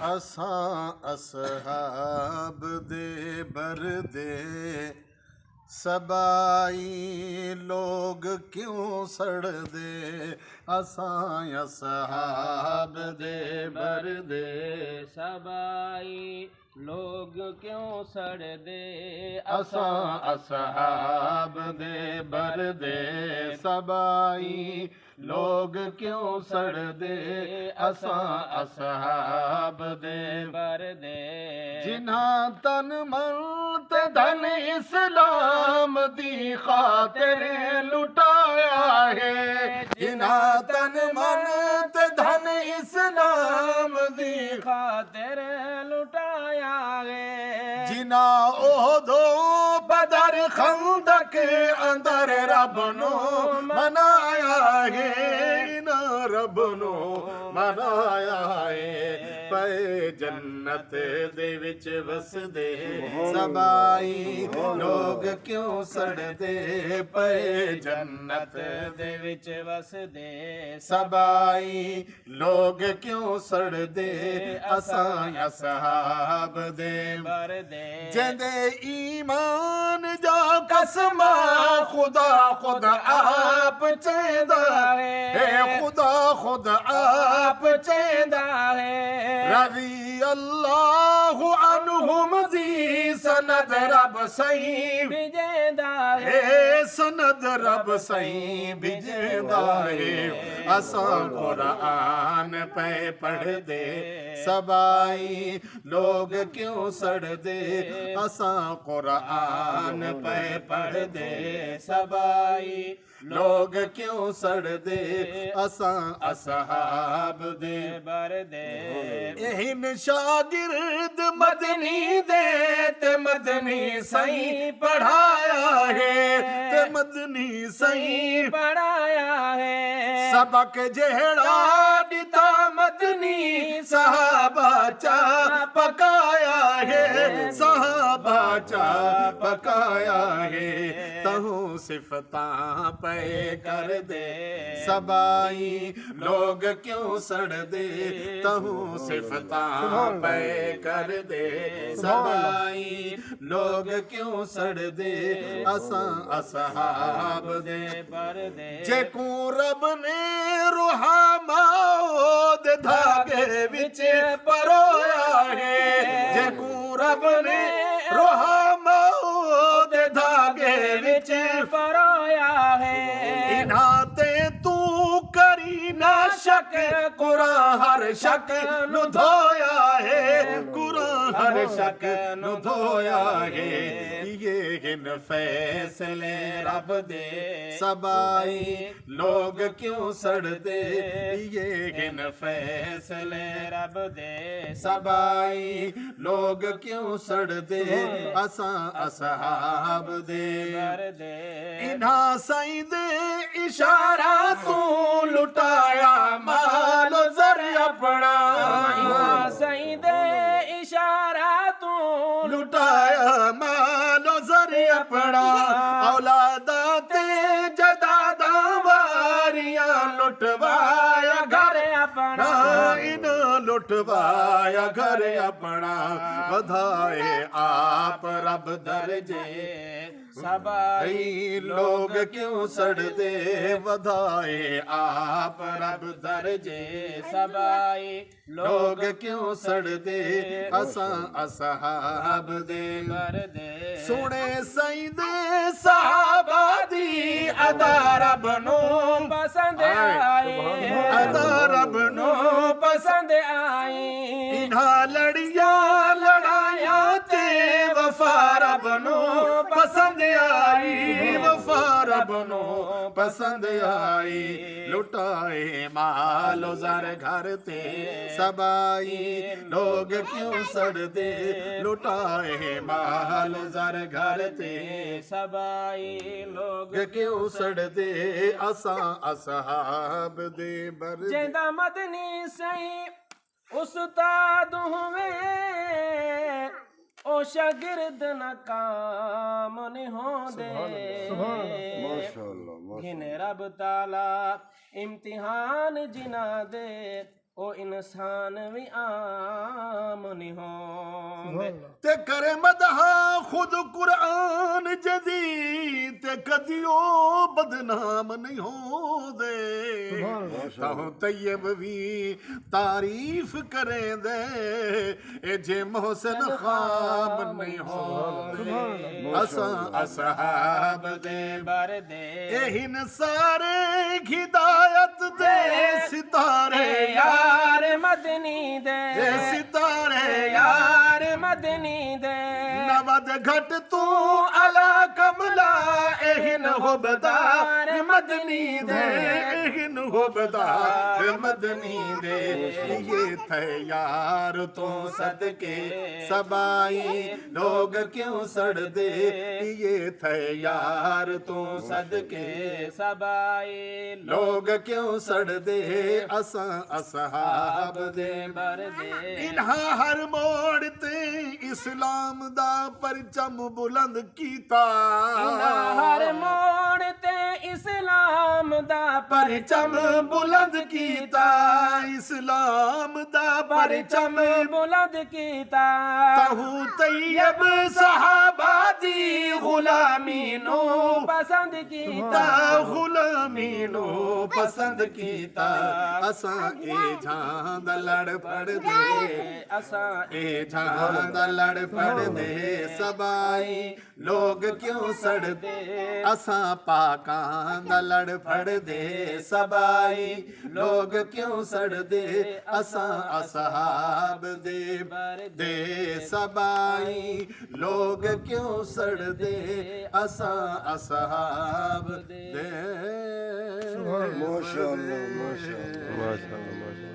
असां असहाब दे बरदे सबाई लोग क्यों सड़दे। असां असहाब दे बरदे सबाई लोग क्यों सड़दे। असां असहाब दे बरदे सबाई लोग क्यों सड़दे। असां असहाब दे बरदे जिन्हां तन मन ते धन इस्लाम दी खातिर लुटाया है। जिन्हां तन मन ते धन इस्लाम दी खातिर लुटाया है। जिना ओहदो बदर खंदक अंदर रब नो मनाया है। इना रब नो मनाया है। पे जन्नत दे विच वसदे सबाई लोग क्यों सड़दे। पे जन्नत दे विच वसदे सबाई लोग क्यों सड़दे। असां असहाब दे बरदे जेंदे ईमान जा कसमा खुदा खुद आप चेंदा है। खुदा खुद आप चेंदा है। रज़ी अल्लाहु अन्हुम दी सनद रब सही बिजेंदा है। सनद रब सही बिजेंदा है। असां कुरान पे पढ़ दे सबाई लोग क्यों सड़दे। असां कुरान पे पढ़ दे सबाई लोग क्यों सड़दे। असां असहाब दे बरदे एहिन शागिर्द मदनी दे ते मदनी सही पढ़ाया है। ते मदनी सही पढ़ाया है। सबक जेड़ा दिता मदनी सहाबा चा पकाया है। सहाबा चा पकाया है। तहु सिफतां पे कर दे सबाई लोग क्यों सड़दे। तहु सिफतां पे कर दे सबाई लोग क्यों सड़दे। असां असहाब दे बरदे जेकू रब ने रुहामाओ दे धागे विच परोया है। जेकू रब ने रुहामाओ दे धागे विच परोया है। इन्हां ते तू करी ना शक कुरान हर शक नु धोया है। कुरान हर शक नु धोया है। ये हिन फैसले रब दे सबाई लोग क्यों सड़दे। ये हिन फैसले रब दे सबाई लोग क्यों सड़दे। असां असहाब दे बरदे इन्हां साईं दे इशारा तू लुटाया माल ज़र अपना। सही दे इशारा तू लुटाया माल ज़र अपना। औलादा ते जदादा वारियां लुटवाया घर अपना। इन लुटवाया घर अपना। बधाए आप रब दर्जे सबाई लोग क्यों सड़दे। बधाए आप रब दर्जे सबाई लोग क्यों सड़दे। असां असहाब दे बरदे सुने सईं दे सहाबा दी अदा रब नो पसंद आए। अदा रब नो पसंद आई। इन्हां लड़िया लड़ाया ते वफा रब नो पसंद आई। वफा रब नो पसंद आई। लुटाए मालो ज़र घर ते सबाई लोग क्यों सड़दे। लुटाए मालो ज़र घर ते सबाई लोग क्यों सड़दे। असां असहाब दे बरदे जेंदा मदनी सही उस्ताद हुए ओ शागिर्द न काम नहीं होंदे। जिन रब ताला इम्तिहान जिना दे ओ इंसान भी आम नहीं होंदे ते करे मदहा खुद कुरान जदी ते कदियो बदनाम नहीं होंदे ताहू तैयब भी तारीफ करें दे ए जे मोहसिन ख्वाब नहीं होंदे असा असहाब दे बर दे एहिन सारे हिदायत दे सितारे यार मदनी दे ए सितारे यार मदनी दे नवद घट तू अला कमला एहिन हुबदार मदनी दे एहिन हुबदार मदनी दे ये थे यार तू सदके सबाई लोग क्यों सड़ दे ये थे यार तू सदके सबाई लोग क्यों सड़ दे असा असहाब दे बर दे इन्हा हर मोड़ ते इस्लाम दा परचम बुलंद कीता हर मोड़ ते इस्लाम दा परचम बुलंद कीता इस्लाम दा परचम परचम बुलंद कीता तहू तैयब सहाबा दी गुलामी नो पसंद कीता ता गुलामी नो पसंद कीता असा ए झांद लड़ पड़ दे असा ए झांद लड़ पड़ दे सबाई लोग क्यों सड़ दे असा पाकां दा लड़ पड़ दे सबाई लोग क्यों सड़ दे असा असहाब दे सबाई लोग क्यों सड़ दे असा असहाब दे माशाअल्लाह माशाअल्लाह माशाअल्लाह माशाअल्लाह